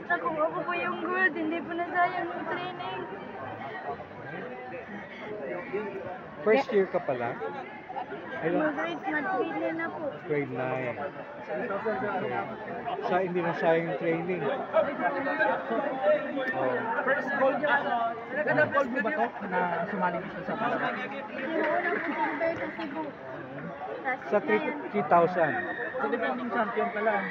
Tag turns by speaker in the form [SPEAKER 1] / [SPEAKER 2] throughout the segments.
[SPEAKER 1] Nakuha ko po yung gold, hindi po nasayang yung training.
[SPEAKER 2] First year ka pala?
[SPEAKER 1] Grade na po.
[SPEAKER 2] Grade 9. Sa hindi na sayang yung training.
[SPEAKER 3] First gold niya, naganda gold mo ba to na sumali siya sa Palawan?
[SPEAKER 1] Yung unang silver sa Cebu.
[SPEAKER 2] Sa 3,000.
[SPEAKER 3] So defending champion ka lang?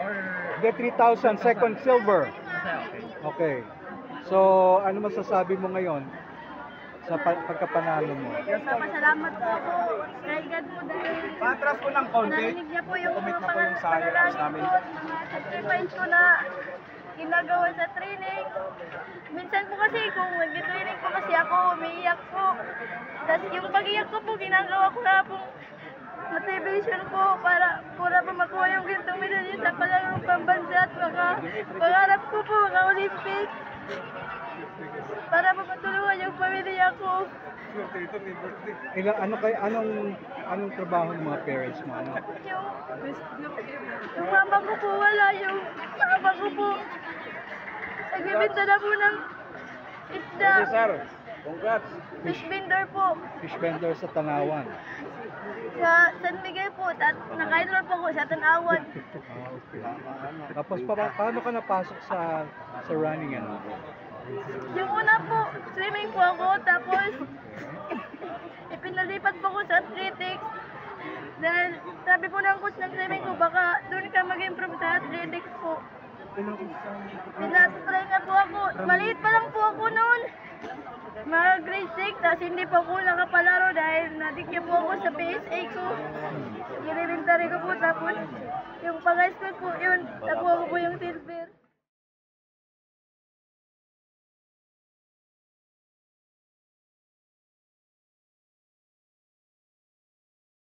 [SPEAKER 3] Or...
[SPEAKER 2] Hindi, 3,000. Second silver.
[SPEAKER 3] Okay.
[SPEAKER 2] Okay. So, ano masasabi mo ngayon sa pagkapanalo mo?
[SPEAKER 1] Pasalamat po ako kay God po dahil
[SPEAKER 3] Patras ko ng konti.
[SPEAKER 1] narinig niya po yung
[SPEAKER 3] Commit
[SPEAKER 1] mga
[SPEAKER 3] na po yung sayang namin.
[SPEAKER 1] ko, mga sacrifice ko na ginagawa sa training. Minsan po kasi kung nag-training po kasi ako, umiiyak po. Tapos yung pag-iyak ko po, ginagawa ko na pong motivation po para po makuha yung gintong medalya sa palarong pambansa at pangarap ko po Olympic para matulungan yung pamilya ko.
[SPEAKER 2] Anong trabaho ng mga parents mo? Ano?
[SPEAKER 1] Yung mama ko po wala, yung papa ko po nagbibinta na po ng isda.
[SPEAKER 2] Sir, congrats.
[SPEAKER 1] Fish vendor po.
[SPEAKER 2] Fish vendor sa Tanawan.
[SPEAKER 1] Sa San Miguel po, at naka-enroll po ko sa Tanawan.
[SPEAKER 2] Okay. Tapos paano ka napasok sa running ano?
[SPEAKER 1] Yung una po, swimming po ako, tapos ipinalipat po ko sa athletics. Dahil sabi po ng coach ng swimming ko, baka doon ka mag-improve sa athletics po. Pinatry na po ako. Maliit pa lang po ako noon. Mga grade 6, tapos hindi po ako nakapalaro dahil nadikya po ako sa PSA ko. Elementary ko po, tapos yung pang-high school po yun, nakuha ko po yung silver.